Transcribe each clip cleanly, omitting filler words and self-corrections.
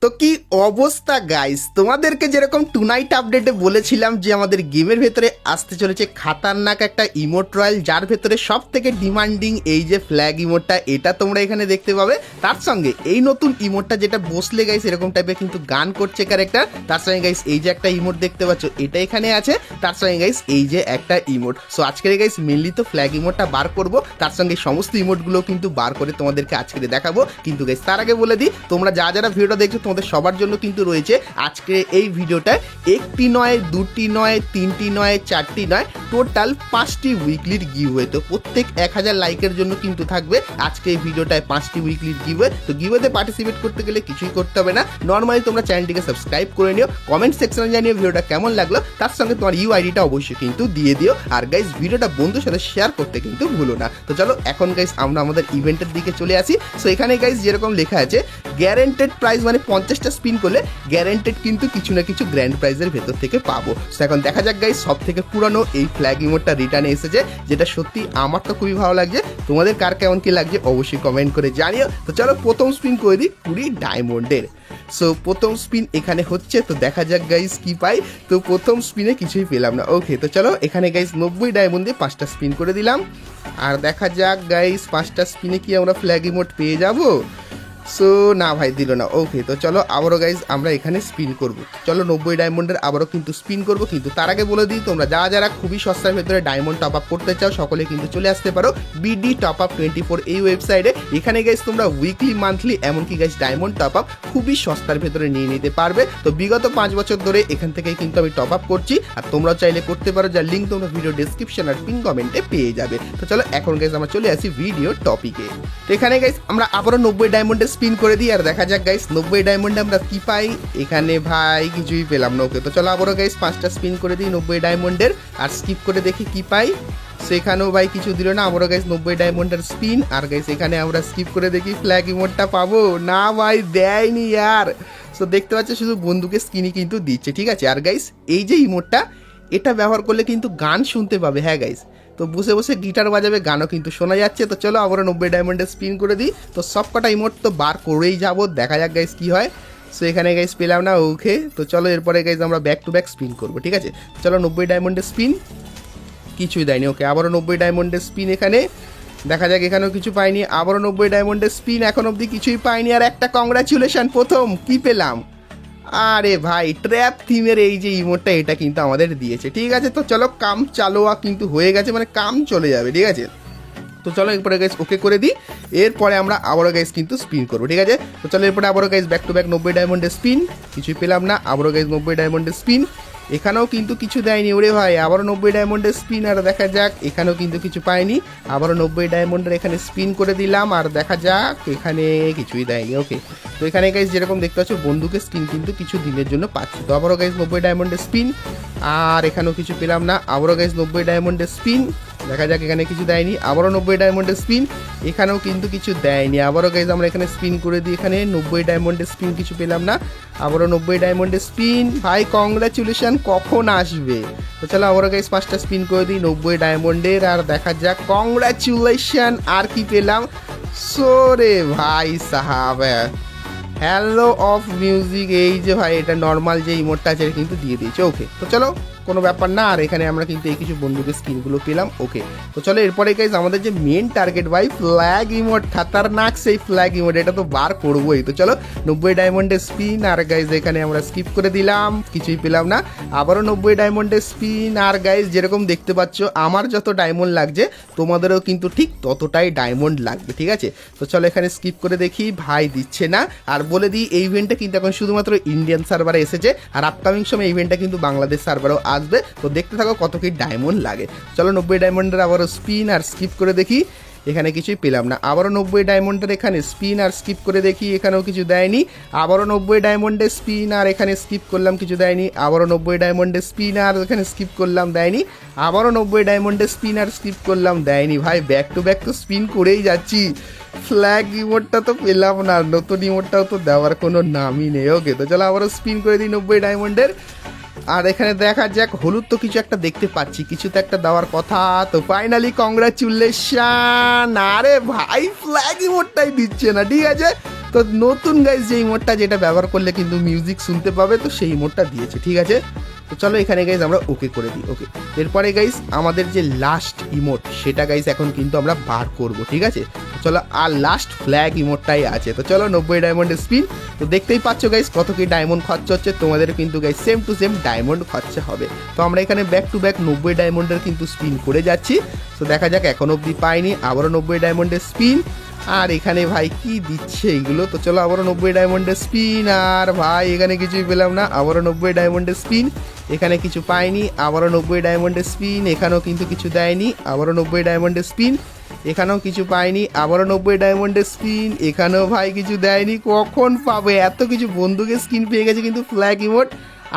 তো কি অবস্থা গাইস, তোমাদেরকে যেরকম টুনাইট আপডেটে বলেছিলাম যে আমাদের গেমের ভেতরে আসতে চলেছে খাতারনাক একটা ইমোট রয়্যাল, যার ভেতরে সব থেকে ডিমান্ডিং এই যে ফ্ল্যাগ ইমোটটা, এটা তোমরা এখানে দেখতে পাবে। তার সঙ্গে এই নতুন ইমোটটা যেটা বসলে গাইস এরকম টাইপের কিন্তু গান করছে ক্যারেক্টার। তার সঙ্গে গাইস এই যে একটা ইমোট দেখতে পাচ্ছ, এটা এখানে আছে। তার সঙ্গে গাইস এই যে একটা ইমোট। সো আজকের গাইস মেনলি তো ফ্ল্যাগ ইমোটটা বার করব, তার সঙ্গে সমস্ত ইমোটগুলো কিন্তু বার করে তোমাদেরকে আজকে দেখাবো। কিন্তু গাইস তার আগে বলে দিই, তোমরা যারা ভিডিওটা দেখছো তোমাদের সবার জন্য কিন্তু রয়েছে আজকে এই ভিডিওটা একটি নয়, দুটি নয়, তিনটি নয়, চারটি নয়, টোটাল 5টি উইকলির গিভওয়ে। তো প্রত্যেক 1000 লাইকের জন্য কিন্তু থাকবে আজকে এই ভিডিওটায় 5টি উইকলির গিভওয়ে। তো গিভওয়েতে পার্টিসিপেট করতে গেলে কিছুই করতে হবে না, নর্মালি তোমরা চ্যানেলটিকে সাবস্ক্রাইব করে নিও, কমেন্ট সেকশনে জানিয়ে ভিডিওটা কেমন লাগলো, তার সঙ্গে তোমার ইউআইডিটা অবশ্যই কিন্তু দিয়ে দিও। আর গাইস ভিডিওটা বন্ধুর সাথে শেয়ার করতে কিন্তু ভুলো না। তো চলো এখন গাইস আমরা আমাদের ইভেন্টের দিকে চলে আসি। সো এখানে গাইস যেরকম লেখা আছে গ্যারেন্টেড প্রাইজ, মানে 50টা স্পিন করলে গ্যারেন্টেড কিন্তু কিছু না কিছু গ্র্যান্ড প্রাইজের ভেতর থেকে পাবো। তো এখন দেখা যাক গাইস সব থেকে পুরানো এই ফ্ল্যাগ ইমোটটা রিটার্নে এসেছে, যেটা সত্যি আমার তো খুবই ভালো লাগছে। তোমাদের কার কেমন কি লাগছে অবশ্যই কমেন্ট করে জানিও। তো চলো প্রথম স্পিন করে দিই 20 ডায়মন্ডের। সো প্রথম স্পিন এখানে হচ্ছে, তো দেখা যাক গাইস কি পাই। তো প্রথম স্পিনে কিছুই পেলাম না। ওকে, তো চলো এখানে গাইস 90 ডায়মন্ড দিয়ে 5টা স্পিন করে দিলাম। আর দেখা যাক গাইস 5টা স্পিনে কি আমরা ফ্ল্যাগ ইমোট পেয়ে যাবো। সো না ভাই দিল না। ওকে, তো চলো আবারও গাইজ আমরা এখানে স্পিন করব। চলো 90 ডায়মন্ডের আবারও কিন্তু স্পিন করব। কিন্তু তার আগে বলে দিই, তোমরা যারা খুবই সস্তার ভেতরে ডায়মন্ড টপ আপ করতে চাও সকলে কিন্তু চলে আসতে পারো বিডি টপ আপ 24 এই ওয়েবসাইটে। এখানে গাইজ তোমরা উইকলি, মান্থলি, এমনকি গাইজ ডায়মন্ড টপ আপ খুবই সস্তার ভেতরে নিয়ে নিতে পারবে। তো বিগত 5 বছর ধরে এখান থেকে কিন্তু আমি টপ আপ করছি, আর তোমরাও চাইলে করতে পারো, যার লিঙ্ক তোমরা ভিডিও ডেসক্রিপশন আর পিন কমেন্টে পেয়ে যাবে। তো চলো এখন গাইজ আমরা চলে আসি ভিডিও টপিকে। তো এখানে গাইজ আমরা আবারও 90 ডায়মন্ডের স্পিন করে দিই, আর দেখা যাক গাইস 90 ডায়মন্ডে আমরা কি পাই। এখানে ভাই কিছুই পেলাম না। ওকে, তো চলো আবারও গাইস 5টা স্পিন করে দিই 90 ডায়মন্ডের, আর স্কিপ করে দেখি কি পাই। সেখানেও ভাই কিছু দিল না। আবারও গাইস 90 ডায়মন্ডের স্পিন, আর গাইস এখানে আমরা স্কিপ করে দেখি ফ্ল্যাগ ইমোটটা পাবো না, ভাই দেয়নি ইয়ার। সো দেখতে পাচ্ছ শুধু বন্দুকের স্কিনই কিন্তু দিচ্ছে, ঠিক আছে। আর গাইস এই যে ইমোটটা, এটা ব্যবহার করলে কিন্তু গান শুনতে পাবে। হ্যাঁ গাইস, তো বসে বসে গিটার বাজাবে, গানও কিন্তু শোনা যাচ্ছে। তো চলো আবারও 90 ডায়মন্ডে স্পিন করে দিই। তো সব কটা ইমোট তো বার করেই যাবো, দেখা যাক গাইস কি হয়। সো এখানে গাইস পেলাম না। ওকে, তো চলো এরপরে গাইস আমরা ব্যাক টু ব্যাক স্পিন করবো, ঠিক আছে। চলো 90 ডায়মন্ডে স্পিন, কিছুই দেয়নি। ওকে, আবারও 90 ডায়মন্ডে স্পিন, এখানে দেখা যাক এখানেও কিছু পাইনি। আবারও 90 ডায়মন্ডে স্পিন, এখন অবধি কিছুই পাইনি। আর একটা কংগ্রাচুলেশন, প্রথম কি পেলাম, আরে ভাই ট্র্যাপ থিমের এই যে ইমোটটা, এটা কিন্তু আমাদের দিয়েছে, ঠিক আছে। তো চলো কাম চালোয়া কিন্তু হয়ে গেছে, মানে কাম চলে যাবে, ঠিক আছে। তো চলো এরপরে গাইস ওকে করে দিই, এরপরে আমরা আবারও গাইস কিন্তু স্পিন করবো, ঠিক আছে। তো চলো এরপরে আবারও গাইস ব্যাক টু ব্যাক 90 ডায়মন্ডের স্পিন, কিছুই পেলাম না। আবারও গাইস 90 ডায়মন্ডের স্পিন, এখানেও কিন্তু কিছু দেয়নি। ওরে ভাই আবারও 90 ডায়মন্ডের স্পিন, আর দেখা যাক এখানেও কিন্তু কিছু পাইনি। আবারও 90 ডায়মন্ডের এখানে স্পিন করে দিলাম, আর দেখা যাক এখানে কিছুই দেয়নি। ওকে, তো এখানে গাইস যেরকম দেখতে পাচ্ছ বন্দুকের স্কিন কিন্তু কিছু দিনের জন্য পাচ্ছি। তো আবারও গাইস 90 ডায়মন্ডের স্পিন, আর এখানেও কিছু পেলাম না। আবারও গাইস 90 ডায়মন্ডের স্পিন, দেখা যাক এখানে কিছু দেয়নি। আবারও 90 ডায়মন্ডের স্পিন, এখানেও কিন্তু কিছু দেয়নি। আবারও গাইস আমরা এখানে স্পিন করে দিই, এখানে 90 ডায়মন্ডের স্পিন, কিছু পেলাম না। আবারও 90 ডায়মন্ডের স্পিন, ভাই কংগ্রাচুলেশন কখন আসবে। তো চলো আবারও গাইস 5টা স্পিন করে দিই 90 ডায়মন্ডের, আর দেখা যাক কংগ্রাচুলেশন আর কি পেলাম। সোরে ভাই সাহাব, হ্যালো অফ মিউজিক, এই যে ভাই এটা নর্মাল যে ইমোটটা আছে কিন্তু দিয়ে দিয়েছে। ওকে, তো চলো কোনো ব্যাপার না। আর এখানে আমরা কিন্তু এই কিছু বন্দুকের স্কিনগুলো পেলাম। ওকে, তো চলো এরপরে গাইজ আমাদের যে মেন টার্গেট ভাই ফ্ল্যাগ ইমোট, খাতারনাক সেই ফ্ল্যাগ ইমোট, এটা তো বার করবোই। তো চলো 90 ডায়মন্ডের স্পিন, আর গাইজ এখানে আমরা স্কিপ করে দিলাম, কিছুই পেলাম না। আবারও 90 ডায়মন্ডের স্পিন, আর গাইজ যেরকম দেখতে পাচ্ছ আমার যত ডায়মন্ড লাগছে তোমাদেরও কিন্তু ঠিক ততটাই ডায়মন্ড লাগবে, ঠিক আছে। তো চলো এখানে স্কিপ করে দেখি, ভাই দিচ্ছে না। আর বলে দিই এই ইভেন্টটা কিন্তু এখন শুধুমাত্র ইন্ডিয়ান সার্ভারে এসেছে, আর আপকামিং সময় ইভেন্টটা কিন্তু বাংলাদেশ সার্ভারেও আসবে। তো দেখতে থাকো কত কি ডায়মন্ড লাগে। চলো 90 ডায়মন্ডের আবারও স্পিন, আর স্কিপ করে দেখি, এখানে কিছুই পেলাম না। আবারও 90 ডায়মন্ডের এখানে স্পিন, আর স্কিপ করে দেখি, এখানেও কিছু দেয়নি। আবারও 90 ডায়মন্ডের স্পিন, আর এখানে স্কিপ করলাম, কিছু দেয়নি। আবারও 90 ডায়মন্ডের স্পিন, আর এখানে স্কিপ করলাম, দেয়নি। আবারও 90 ডায়মন্ডের স্পিন, আর স্কিপ করলাম, দেয়নি। ভাই ব্যাক টু ব্যাক তো স্পিন করেই যাচ্ছি, ফ্ল্যাগ ইমোটটা তো পেলাম না, নতুন ইমোটটাও তো দেওয়ার কোনো নামই নেই। ওকে, তো চলো আবারও স্পিন করে দিই 90 ডায়মন্ডের, আর এখানে দেখা যাক, হলুদ তো কিছু একটা দেখতে পাচ্ছি, কিছু তো একটা দেওয়ার কথা। তো ফাইনালি কংগ্রাচুলেশন। আরে ভাই ফ্ল্যাগ ইমোটটাই দিচ্ছে না, ঠিক আছে। তো নতুন গাইস যে ইমোটটা, যেটা ব্যবহার করলে কিন্তু মিউজিক শুনতে পাবে, তো সেই ইমোটটা দিয়েছে, ঠিক আছে। তো চলো এখানে গাইস আমরা ওকে করে দিই। ওকে, এরপরে গাইস আমাদের যে লাস্ট ইমোট, সেটা গাইস এখন কিন্তু আমরা বার করব, ঠিক আছে। চলো, আর লাস্ট ফ্ল্যাগ ইমোটটাই আছে। তো চলো 90 ডায়মন্ডের স্পিন। তো দেখতেই পাচ্ছ গাইস কত কি ডায়মন্ড খরচা হচ্ছে, তোমাদের কিন্তু guys same to same diamond খরচা হবে। তো আমরা এখানে ব্যাক টু ব্যাক 90 ডায়মন্ডের কিন্তু স্পিন করে যাচ্ছি। তো দেখা যাক, এখন অবধি পাইনি, আবারও 90 ডায়মন্ডের স্পিন। আর এখানে ভাই কি দিচ্ছে এইগুলো। তো চলো আবারও 90 ডায়মন্ডের স্পিন। আর ভাই এখানে কিছুই পেলাম না, আবারও 90 ডায়মন্ডের স্পিন। এখানে কিছু পাইনি, আবারও 90 ডায়মন্ডের স্পিন। এখানেও কিন্তু কিছু দেয়নি, আবারও 90 ডায়মন্ডের স্পিন। এখানেও কিছু পাইনি, আবারও 90 ডায়মন্ডের স্পিন। এখানেও ভাই কিছু দেয়নি। কখন পাবে? এত কিছু বন্দুকের স্কিন পেয়ে গেছে কিন্তু ফ্ল্যাগ ইমোট।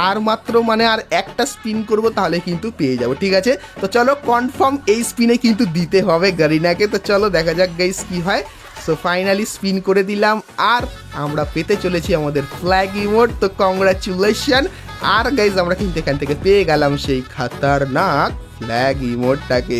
আর মাত্র মানে আর একটা স্পিন করব, তাহলে কিন্তু পেয়ে যাব, ঠিক আছে। তো চলো কনফার্ম এই স্পিনে কিন্তু দিতে হবে গারিনাকে। তো চলো দেখা যাক গাইস কি হয়। সো ফাইনালি স্পিন করে দিলাম, আর আমরা পেতে চলেছি আমাদের ফ্ল্যাগ ইমোট। তো কংগ্রাচুলেশন। আর গাইজ আমরা কিন্তু এখান থেকে পেয়ে গেলাম সেই খাতারনাক ফ্ল্যাগ ইমোটটাকে।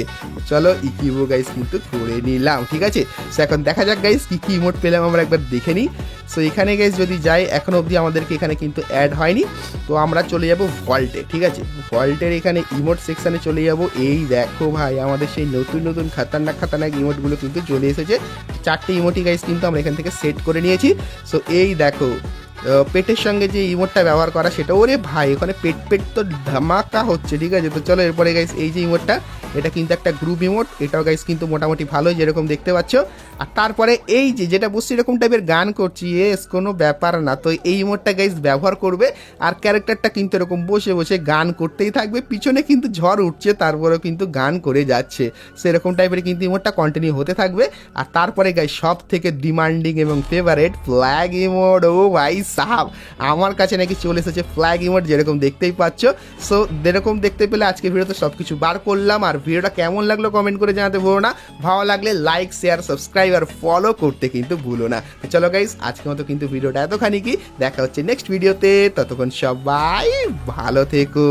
চলো ইকিবো গাইজ কিন্তু করে নিলাম, ঠিক আছে। সো এখন দেখা যাক গাইজ কি কি ইমোট পেলাম, আমরা একবার দেখে নিই। সো এখানে গাইজ যদি যাই, এখন অবধি আমাদেরকে এখানে কিন্তু অ্যাড হয়নি। তো আমরা চলে যাব ভল্টে, ঠিক আছে। ভল্টের এখানে ইমোট সেকশানে চলে যাব। এই দেখো ভাই, আমাদের সেই নতুন নতুন খাতারনাক ইমোটগুলো কিন্তু চলে এসেছে। 4টে ইমোটি গাইজ কিন্তু আমরা এখান থেকে সেট করে নিয়েছি। সো এই দেখো, পেটের সঙ্গে যে ইমোটটা ব্যবহার করা, সেটা ওরে ভাই এখানে পেট তো ধামাকা হচ্ছে, ঠিক আছে। তো চলো এরপরে গাইস এই যে ইমোটটা, এটা কিন্তু একটা গ্রুপ ইমোট, এটাও গাইস কিন্তু মোটামুটি ভালোই, যেরকম দেখতে পাচ্ছ। আর তারপরে এই যে যেটা বসছে এরকম টাইপের গান করছি, এস কোনো ব্যাপার না। তো এই ইমোটটা গাইস ব্যবহার করবে, আর ক্যারেক্টারটা কিন্তু এরকম বসে বসে গান করতেই থাকবে, পিছনে কিন্তু ঝড় উঠছে, তারপরেও কিন্তু গান করে যাচ্ছে। সেরকম টাইপের কিন্তু ইমোটটা কন্টিনিউ হতে থাকবে। আর তারপরে গাইস সব থেকে ডিমান্ডিং এবং ফেভারেট ফ্ল্যাগ ইমোট। ও ভাই সাহাব, আমার কাছে নাকি চলে এসেছে ফ্ল্যাগ ইমোট, যেরকম দেখতেই পাচ্ছ। সো যেরকম দেখতে পেলে আজকে ভিডিওতে সব কিছু বার করলাম। আর ভিডিওটা কেমন লাগলো কমেন্ট করে জানাতে ভুলো না। ভালো লাগলে লাইক, শেয়ার, সাবস্ক্রাইব আর ফলো করতে কিন্তু ভুলো না। তো চলো গাইস, আজকের মতো কিন্তু ভিডিওটা এতখানি কি, দেখা হচ্ছে নেক্সট ভিডিওতে। ততক্ষণ সবাই ভালো থেকো।